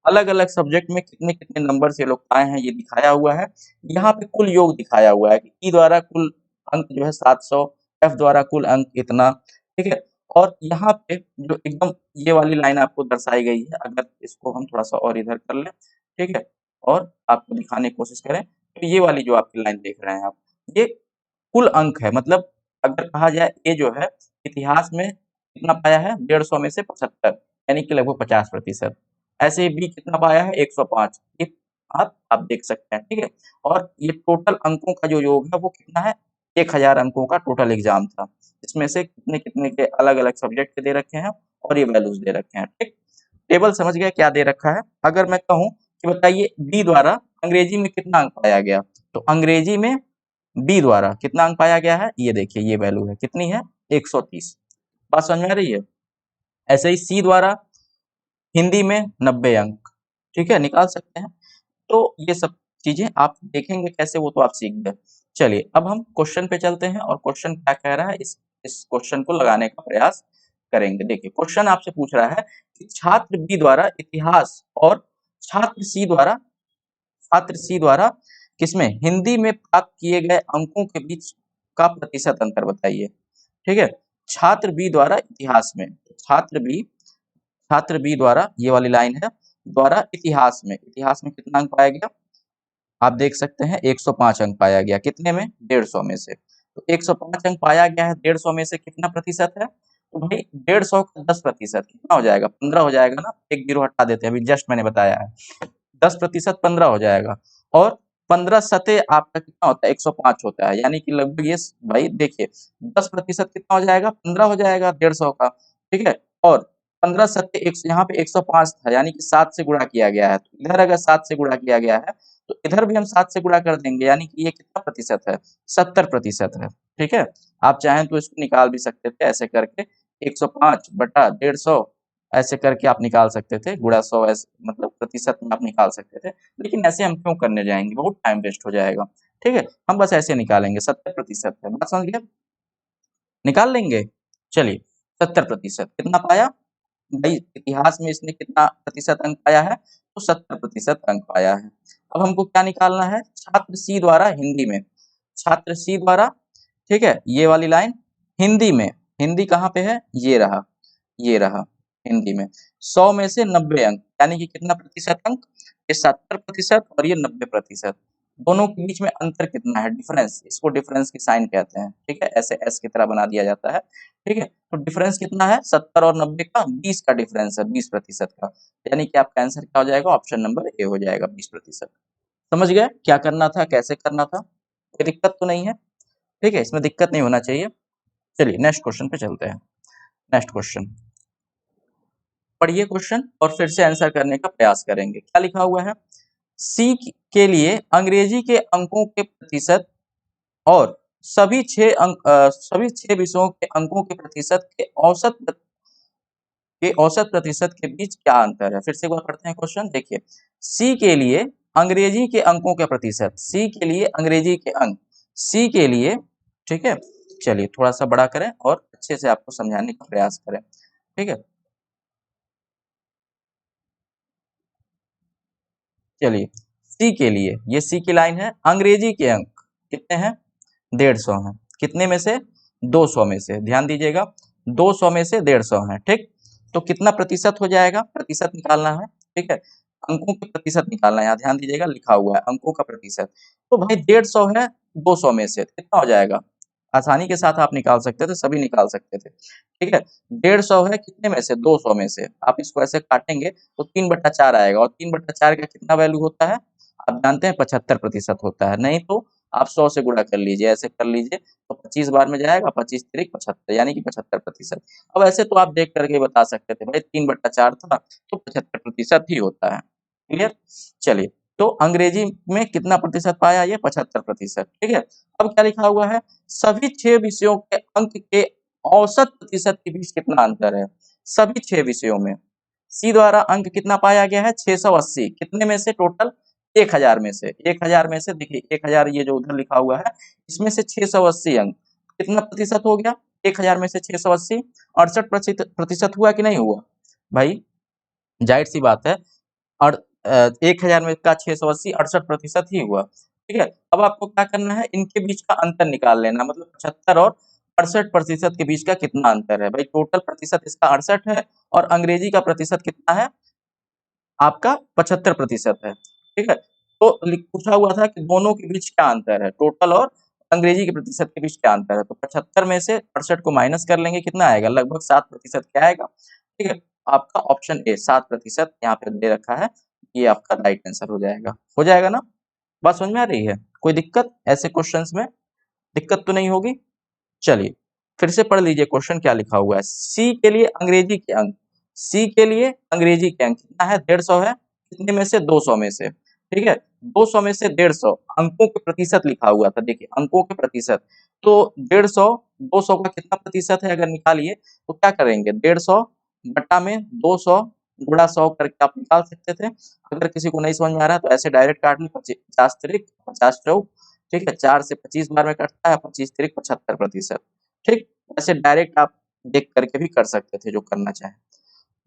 अलग अलग सब्जेक्ट में कितने कितने नंबर से लोग पाए हैं ये दिखाया हुआ है। यहाँ पे कुल योग दिखाया हुआ है कि ई द्वारा कुल अंक जो है 700, एफ द्वारा कुल अंक इतना। ठीक है, और यहाँ पे जो एकदम ये वाली लाइन आपको दर्शाई गई है, अगर इसको हम थोड़ा सा और इधर कर लें, ठीक है, और आपको दिखाने की कोशिश करें, तो ये वाली जो आपकी लाइन देख रहे हैं आप, ये कुल अंक है। मतलब अगर कहा जाए ए जो है इतिहास में कितना पाया है, 150 में से 75, यानी कि लगभग 50%। ऐसे ही बी कितना पाया है, 105। ये आप देख सकते हैं। ठीक है, और ये टोटल अंकों का जो योग है वो कितना है, 1,000 अंकों का टोटल एग्जाम था। इसमें से कितने कितने के अलग अलग सब्जेक्ट के दे रखे हैं और ये वैल्यूज दे रखे हैं। ठीक, टेबल समझ गया क्या दे रखा है। अगर मैं कहूँ कि बताइए बी द्वारा अंग्रेजी में कितना अंक पाया गया, तो अंग्रेजी में बी द्वारा कितना अंक पाया गया है, ये देखिए ये वैल्यू है, कितनी है, 130। बात समझ में आ रही है। ऐसे ही सी द्वारा हिंदी में 90 अंक, ठीक है, निकाल सकते हैं। तो ये सब चीजें आप देखेंगे कैसे, वो तो आप सीख गए। चलिए अब हम क्वेश्चन पे चलते हैं, और क्वेश्चन क्या कह रहा है, इस क्वेश्चन को लगाने का प्रयास करेंगे। देखिए क्वेश्चन आपसे पूछ रहा है कि छात्र बी द्वारा इतिहास और छात्र सी द्वारा किसमें, हिंदी में प्राप्त किए गए अंकों के बीच का प्रतिशत अंतर बताइए। ठीक है, छात्र बी द्वारा इतिहास में, छात्र बी द्वारा ये वाली लाइन है, द्वारा इतिहास में कितना अंक पाया गया, आप देख सकते हैं 105 अंक पाया गया, कितने में? 150 में से। तो 105 अंक पाया गया है 150 में से, कितना प्रतिशत है? तो भाई 150 का 10% कितना हो जाएगा? 15 हो जाएगा ना। एक जीरो हटा देते हैं, अभी जस्ट मैंने बताया है। 10% 15 हो जाएगा, और 15 सते आपका कितना होता है? 105 होता है, यानी कि लगभग ये भाई देखिए 10% कितना हो जाएगा? 15 हो जाएगा 150 का, ठीक है। और 15 सत्ते एक, यहाँ पे 105 था, यानी कि 7 से गुणा किया गया है। तो इधर अगर 7 से गुणा किया गया है तो इधर भी हम 7 से गुणा कर देंगे, यानी कि ये कितना प्रतिशत है? 70% है, ठीक है। आप चाहें तो इसको निकाल भी सकते थे ऐसे करके, 105 बटा 150 ऐसे करके आप निकाल सकते थे, गुणा 100 ऐसे मतलब प्रतिशत में आप निकाल सकते थे। लेकिन ऐसे हम क्यों करने जाएंगे, बहुत टाइम वेस्ट हो जाएगा, ठीक है। हम बस ऐसे निकालेंगे, 70% है, बात समझ गए? निकाल लेंगे। चलिए 70% कितना पाया भाई? इतिहास में इसने कितना प्रतिशत अंक पाया है? तो 70% अंक पाया है। अब हमको क्या निकालना है? छात्र सी द्वारा हिंदी में, छात्र सी द्वारा, ठीक है, ये वाली लाइन हिंदी में, हिंदी कहाँ पे है? ये रहा हिंदी में, 100 में से 90 अंक, यानी कि कितना प्रतिशत अंक? ये 70% और ये 90%। दोनों के बीच में अंतर कितना है? डिफरेंस, इसको डिफरेंस की साइन कहते हैं, ठीक है। ऐसे एस की तरह बना दिया जाता है, ठीक है। तो डिफरेंस कितना है? 70 और 90 का 20 का डिफरेंस है, 20% का, यानी कि आपका आंसर क्या हो जाएगा? ऑप्शन नंबर ए हो जाएगा, 20%। समझ गए क्या करना था, कैसे करना था? कोई दिक्कत तो नहीं है, ठीक है, इसमें दिक्कत नहीं होना चाहिए। चलिए नेक्स्ट क्वेश्चन पे चलते हैं। नेक्स्ट क्वेश्चन पढ़िए क्वेश्चन और फिर से आंसर करने का प्रयास करेंगे। क्या लिखा हुआ है? सी के लिए अंग्रेजी के अंकों के प्रतिशत और सभी 6 विषयों के अंकों के प्रतिशत के औसत प्रतिशत के बीच क्या अंतर है? फिर से एक बार पढ़ते हैं क्वेश्चन, देखिए। सी के लिए अंग्रेजी के अंकों के प्रतिशत, सी के लिए अंग्रेजी के अंक, सी के लिए, ठीक है। चलिए थोड़ा सा बड़ा करें और अच्छे से आपको समझाने का प्रयास करें, ठीक है। चलिए सी के लिए, ये सी की लाइन है, अंग्रेजी के अंक कितने हैं? 150 हैं, कितने में से? 200 में से, ध्यान दीजिएगा 200 में से 150 है, ठीक। तो कितना प्रतिशत हो जाएगा? प्रतिशत निकालना है, ठीक है। अंकों के प्रतिशत निकालना है, यहाँ ध्यान दीजिएगा लिखा हुआ है अंकों का प्रतिशत। तो भाई 150 है 200 में से, तो कितना हो जाएगा? आसानी के साथ आप निकाल सकते थे, सभी निकाल सकते थे, ठीक है। 150 है कितने में से? 200 में से। आप इसको ऐसे काटेंगे तो 3/4 आएगा, और 3/4 का कितना वैल्यू होता है? आप जानते हैं 75% होता है। नहीं तो आप 100 से गुणा कर लीजिए, ऐसे कर लीजिए तो 25 बार में जाएगा, 25 तिरिक 75, यानी कि 75%। अब ऐसे तो आप देख करके बता सकते थे भाई 3/4 था तो 75% ही होता है। क्लियर? चलिए, तो अंग्रेजी में कितना प्रतिशत पाया? ये 75%, ठीक है। अब क्या लिखा हुआ है? सभी 6 विषयों के अंक के औसत प्रतिशत के बीच कितना अंतर है? सभी 6 विषयों में सी द्वारा अंक कितना पाया गया है? 680, कितने में से? टोटल 1000 में से, 1000 में से, देखिए 1000 ये जो उधर लिखा हुआ है, इसमें से 680 अंक, कितना प्रतिशत हो गया? 1000 में से 680, 68% हुआ कि नहीं हुआ? भाई जाहिर सी बात है, और 1000 में का 680 68% ही हुआ, ठीक है। अब आपको क्या करना है? इनके बीच का अंतर निकाल लेना, मतलब 75 और 68% के बीच का कितना अंतर है? भाई टोटल प्रतिशत इसका 68 है, और अंग्रेजी का प्रतिशत कितना है? आपका 75% है, ठीक है। तो पूछा हुआ था कि दोनों के बीच क्या अंतर है, टोटल और अंग्रेजी के प्रतिशत के बीच क्या अंतर है? तो 75 में से 68 को माइनस कर लेंगे, कितना आएगा? लगभग 7% क्या आएगा? ठीक है, आपका ऑप्शन ए 7% यहाँ पे दे रखा है, ये आपका राइट आंसर हो जाएगा ना? बात समझ में आ रही है? कोई दिक्कत ऐसे क्वेश्चंस में? दिक्कत तो नहीं होगी? चलिए फिर से पढ़ लीजिए क्वेश्चन क्या लिखा हुआ है। सी के लिए अंग्रेजी के अंक, सी के लिए अंग्रेजी के अंक कितना है? 150 है, कितने में से? 200 में से, ठीक है। 200 में से 150 अंकों के प्रतिशत लिखा हुआ था, देखिए अंकों के प्रतिशत। तो 150 200 का कितना प्रतिशत है अगर निकालिए तो क्या करेंगे? 150 बटा में 200 गुणा 100 करके आप निकाल सकते थे। अगर किसी को नहीं समझ में आ रहा है तो ऐसे डायरेक्ट काट ली, 50 तिरिक 50 चौक, ठीक है। 4 से 25 बार में कटता है, 25 तिरिक 75%, ठीक। ऐसे डायरेक्ट आप देख करके भी कर सकते थे जो करना चाहें।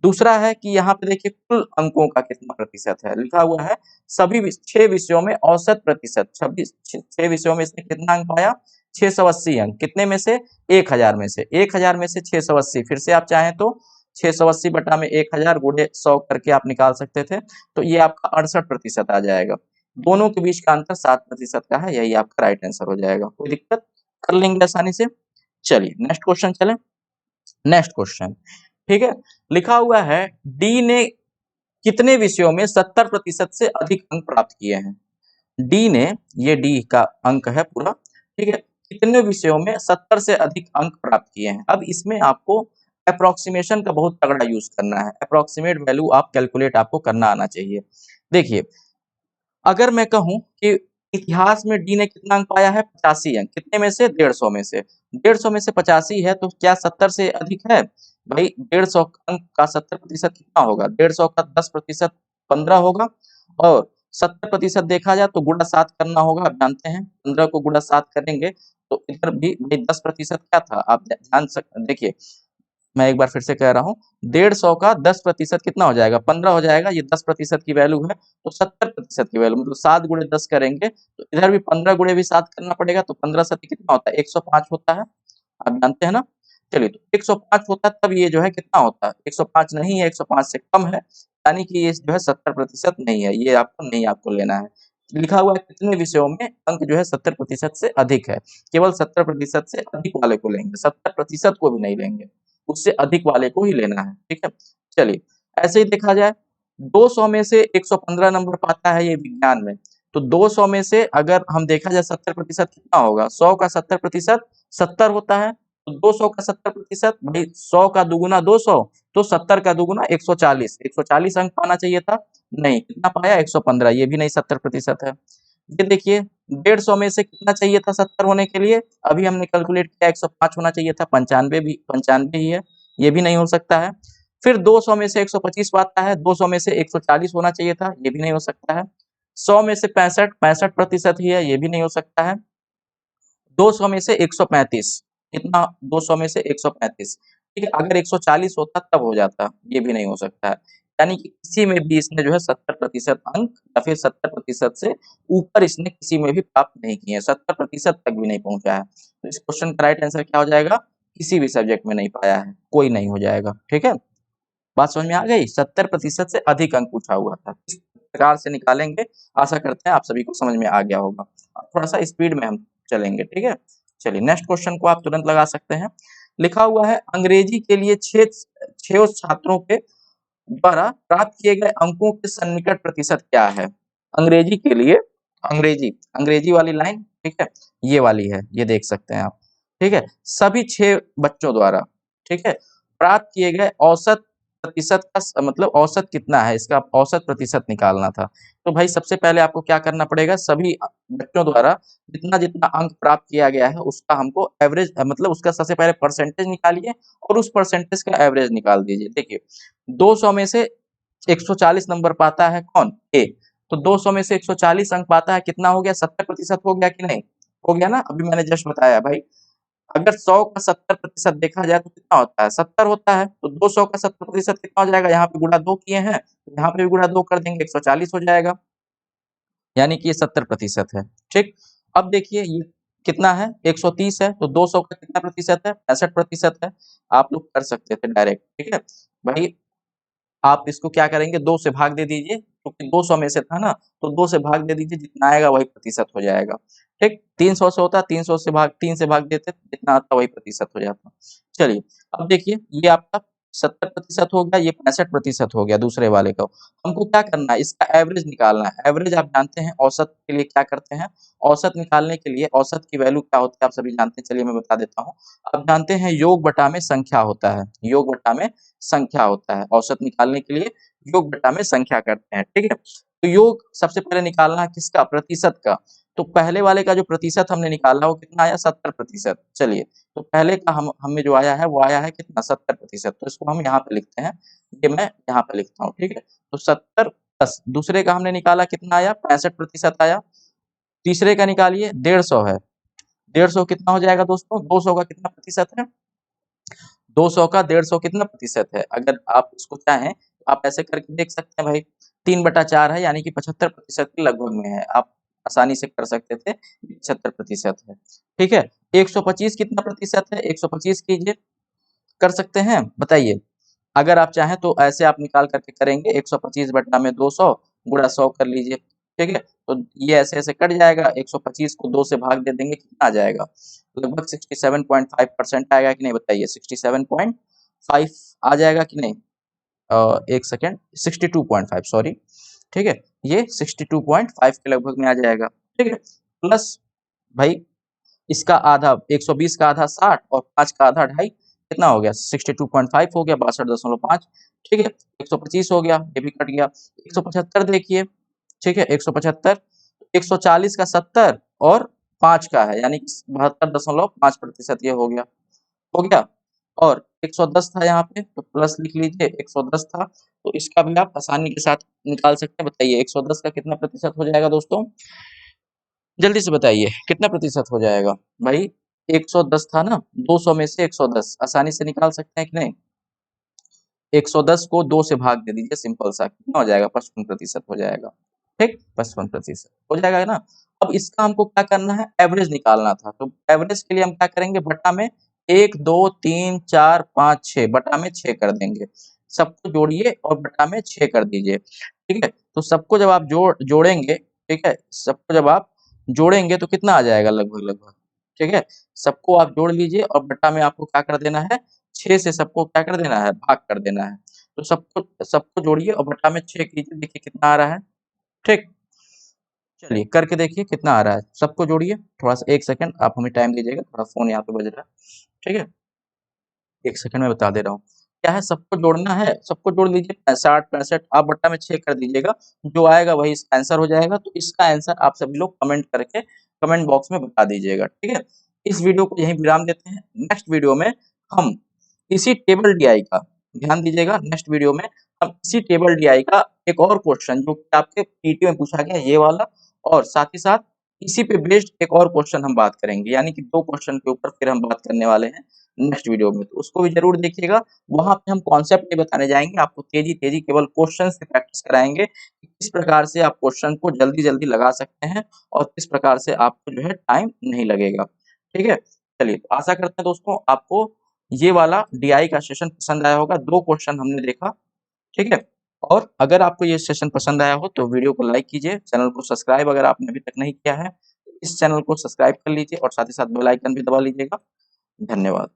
दूसरा है कि यहाँ पे देखिए कुल अंकों का कितना प्रतिशत है, लिखा हुआ है सभी 6 विषयों में औसत प्रतिशत, 6 विषयों में इसने कितना अंक पाया? 680 अंक, कितने में से? 1000 में से, 1000 में से 680, फिर से आप चाहें तो 680 बटा में 1000 गुणे 100 करके आप निकाल सकते थे, तो ये आपका 68% आ जाएगा। दोनों के बीच का अंतर 7% का है, यही आपका राइट आंसर हो जाएगा। कोई दिक्कत, कर लेंगे आसानी से। चलिए नेक्स्ट क्वेश्चन चलें। नेक्स्ट क्वेश्चन, ठीक है, लिखा हुआ है डी ने कितने विषयों में 70% से अधिक अंक प्राप्त किए हैं। डी ने, ये डी का अंक है पूरा, ठीक है, कितने विषयों में 70 से अधिक अंक प्राप्त किए हैं। अब इसमें आपको अप्रोक्सीमेशन का बहुत तगड़ा यूज करना है, अप्रोक्सीमेट वैल्यू आप कैलकुलेट आपको करना आना चाहिए। देखिए, अगर मैं कहूं कि इतिहास में डी ने कितना अंक पाया है, 85 अंक, कितने में से, 150 में से, 150 में से 85 है तो क्या 70 से अधिक है? भाई 150 अंक का 70% कितना होगा, 150 का 10% 15 होगा, और 70% देखा जाए तो गुणा 7 करना होगा। आप जानते हैं 15 को गुणा 7 करेंगे तो इधर भी भाई 10% क्या था, आप ध्यान से देखिए, मैं एक बार फिर से कह रहा हूँ, 150 का 10% कितना हो जाएगा, 15 हो जाएगा। ये 10% की वैल्यू है, तो 70% की वैल्यू, मतलब 7 गुणे 10 करेंगे तो इधर भी 15 गुणे भी 7 करना पड़ेगा, तो 15 सत्ती कितना होता है, 105 होता है। आप जानते हैं ना। चलिए, तो 105 होता है, तब ये जो है कितना होता है, 105 नहीं है, 105 से कम है, यानी कि ये जो है 70% नहीं है, ये आपको नहीं आपको लेना है। लिखा हुआ है कितने विषयों में अंक जो है 70% से अधिक है, केवल 70% से अधिक वाले को लेंगे, 70% को भी नहीं लेंगे, उससे अधिक वाले को ही लेना है, ठीक है। चलिए, ऐसे ही देखा जाए, 200 में से 115 नंबर पाता है ये विज्ञान में, तो 200 में से अगर हम देखा जाए 70% कितना होगा, 100 का 70% 70 होता है, तो 200 का 70%, भाई 100 का दुगुना 200, तो 70 का दुगुना 140, 140 अंक पाना चाहिए था, नहीं, कितना पाया, 115, ये भी नहीं 70% है। ये देखिए, 150 में से कितना चाहिए था 70 होने के लिए, अभी हमने कैलकुलेट किया 105 होना चाहिए था, 95 ही है, ये भी नहीं हो सकता है। फिर 200 में से 125 पाता है, 200 में से 140 होना चाहिए था, ये भी नहीं हो सकता है। 100 में से 65% ही है, ये भी नहीं हो सकता है। 200 में से 135, कितना, 200 में से 135, ठीक है, अगर 140 होता तब हो जाता, ये भी नहीं हो सकता है। यानी कि किसी में भी इसने जो है 70% अंक या फिर 70% से ऊपर इसने किसी में भी प्राप्त नहीं किए हैं, 70% तक भी नहीं पहुंचा है। तो इस क्वेश्चन का राइट आंसर क्या हो जाएगा, किसी भी सब्जेक्ट में नहीं पाया है, कोई नहीं हो जाएगा, ठीक है। बात समझ में आ गई, 70% से अधिक अंक पूछा हुआ था, किस प्रकार से निकालेंगे, आशा करते हैं आप सभी को समझ में आ गया होगा। अब थोड़ा सा स्पीड में हम चलेंगे, ठीक है। चलिए नेक्स्ट क्वेश्चन को आप तुरंत लगा सकते हैं। लिखा हुआ है अंग्रेजी के लिए छह छात्रों के द्वारा प्राप्त किए गए अंकों के सन्निकट प्रतिशत क्या है। अंग्रेजी के लिए, अंग्रेजी अंग्रेजी वाली लाइन, ठीक है, ये वाली है, ये देख सकते हैं आप, ठीक है, सभी 6 बच्चों द्वारा, ठीक है, प्राप्त किए गए औसत प्रतिशत का मतलब औसत कितना है, इसका औसत प्रतिशत निकालना था। तो भाई सबसे पहले आपको क्या करना पड़ेगा, सभी बच्चों द्वारा जितना जितना अंक प्राप्त किया गया है उसका हमको एवरेज, मतलब उसका सबसे पहले परसेंटेज निकालिए और उस परसेंटेज का एवरेज निकाल दीजिए। देखिए, 200 में से 140 नंबर पाता है कौन, ए, तो 200 में से 140 अंक पाता है, कितना हो गया, 70% हो गया कि नहीं, हो गया ना, अभी मैंने जस्ट बताया भाई। अगर 100 का 70% देखा जाए तो कितना होता है, 70 होता है, तो 200 का 70% कितना हो जाएगा, यहाँ पे गुणा 2 किए हैं तो यहाँ पे भी गुणा 2 कर देंगे, 140 हो जाएगा, यानी कि ये 70% है, ठीक। अब देखिए ये कितना है, 130 है, तो 200 का कितना प्रतिशत है, 65% है। आप लोग कर सकते थे डायरेक्ट, ठीक है भाई, आप इसको क्या करेंगे, 2 से भाग दे दीजिए, क्योंकि 200 में से था ना, तो 2 से भाग दे दीजिए, जितना आएगा वही प्रतिशत हो जाएगा, ठीक। 300 से होता, 300 से भाग 3 से भाग देते, जितना आता वही प्रतिशत हो जाता। चलिए, अब देखिए ये आपका 70% हो गया, ये 65% हो गया दूसरे वाले का। हमको क्या करना है, इसका एवरेज निकालना है। एवरेज आप जानते हैं औसत के लिए क्या करते हैं, औसत निकालने के लिए औसत की वैल्यू क्या होती है आप सभी जानते हैं, चलिए मैं बता देता हूँ। आप जानते हैं योग बटा में संख्या होता है, योग बटा में संख्या होता है, औसत निकालने के लिए योग बटा में संख्या करते हैं, ठीक है। तो योग सबसे पहले निकालना है किसका, प्रतिशत का। तो पहले वाले का जो प्रतिशत हमने निकाला वो कितना आया, 70%। चलिए, तो पहले का हमें जो आया है वो आया है कितना, 70%, तो इसको हम यहाँ पे लिखते हैं, ये मैं यहाँ पे लिखता हूँ, ठीक है। तो 70 प्लस दूसरे का हमने निकाला कितना आया, 65% आया। तीसरे का निकालिए, 150 है, 150 कितना हो जाएगा दोस्तों, 200 का कितना प्रतिशत है, 200 का 150 कितना प्रतिशत है। अगर आप इसको चाहें तो आप ऐसे करके देख सकते हैं भाई, 3/4 है, यानी कि 75% के लगभग में है, आप आसानी से कर सकते थे, 75% है, ठीक है। 125 कितना प्रतिशत है, 125 कीजिए, कर सकते हैं, बताइए। अगर आप चाहें तो ऐसे आप निकाल करके करेंगे, 125 बटा में 200 गुणा 100 कर लीजिए, ठीक है? तो ये ऐसे-ऐसे कट जाएगा, 125 को 2 से भाग दे देंगे, कितना आ जाएगा? लगभग 67.5% आएगा कि नहीं बताइए? 67.5 आ जाएगा कि नहीं? 1 सेकंड, 62.5 सॉरी, ठीक है? ये 62.5 के लगभग में आ जाएगा, ठीक है? प्लस भाई इसका आधा 120 का आधा 60 और 5 का आधा 2.5 कितना हो गया? 62.5 हो गया, 62.5, ठीक है? 125 हो गया, ये भी कट गया। 175 देखिए, ठीक है? 175, 140 का 70 और 5 का है, यानी कि 72.5% ये हो गया। हो गया? और 110 था यहाँ पे, तो प्लस लिख लीजिए, 110 था, तो इसका भी आप आसानी के साथ निकाल सकते हैं। बताइए 110 का कितना प्रतिशत हो जाएगा दोस्तों? जल्दी से बताइए, कितना प्रतिशत हो जाएगा? भाई 110 था ना, 200 में से 110 आसानी से निकाल सकते हैं कि नहीं? 110 को 2 से भाग दे दीजिए, सिंपल सा, कितना हो जाएगा? 55% हो जाएगा, ठीक? 55% हो जाएगा ना? अब इसका हमको क्या करना है? एवरेज निकालना था, तो एवरेज के लिए हम क्या करेंगे? बटा में 1, 2, 3, 4, 5, 6 बटा में 6 कर देंगे। सबको जोड़िए और बटा में 6 कर दीजिए, ठीक है? तो सबको जब आप जोड़ेंगे, ठीक है? सबको जब आप जोड़ेंगे तो कितना आ जाएगा लगभग-लगभग, ठीक है? सबको आप जोड़ लीजिए और बटा में आपको क्या कर देना है? 6 से सबको क्या कर देना है? भाग कर देना है। तो सबको सबको जोड़िए और बटा में 6 कीजिए, देखिए कितना आ रहा है, ठीक? चलिए करके देखिए कितना आ रहा है। सबको जोड़िए, थोड़ा-सा 1 सेकंड आप हमें टाइम दीजिएगा, थोड़ा फ़ोन यहाँ पे बज रहा है, ठीक है? 1 सेकंड में बता दे रहा हूँ। क्या है, सबको जोड़ना है, सबको जोड़ लीजिए, 65-65 आप बट्टा में 6 कर दीजिएगा, जो आएगा वही इसका आंसर हो जाएगा। तो इसका आंसर आप सभी लोग कमेंट करके कमेंट बॉक्स में बता दीजिएगा, ठीक है? इस वीडियो को यहीं विराम देते हैं। नेक्स्ट वीडियो में हम इसी टेबल डीआई का, ध्यान दीजिएगा, नेक्स्ट वीडियो में हम इसी टेबल डीआई का एक और क्वेश्चन जो कि आपके पीटी में पूछा गया ये वाला, और साथ ही साथ इसी पे बेस्ड एक और क्वेश्चन हम बात करेंगे, यानी कि 2 क्वेश्चन के ऊपर फिर हम बात करने वाले हैं नेक्स्ट वीडियो में, तो उसको भी ज़रूर देखिएगा। वहाँ पे हम कॉन्सेप्ट नहीं बताने जाएँगे, आपको तेज़ी-तेज़ी केवल क्वेश्चन से प्रैक्टिस कराएँगे कि किस प्रकार से आप क्वेश्चन को जल्दी-जल्दी लगा सकते हैं और किस प्रकार से आपको जो है टाइम नहीं लगेगा। ठीक है? चलिए, तो आशा करते हैं दोस्तों आपको ये वाला डीआई का सेशन पसंद आया होगा, 2 क्वेश्चन हमने देखा, ठीक है? और अगर आपको ये सेशन पसंद आया हो तो वीडियो को लाइक कीजिए, चैनल को सब्सक्राइब अगर आपने अभी तक नहीं किया है, इस चैनल को सब्सक्राइब कर लीजिए और साथ ही साथ बेल आइकन भी दबा लीजिएगा। धन्यवाद।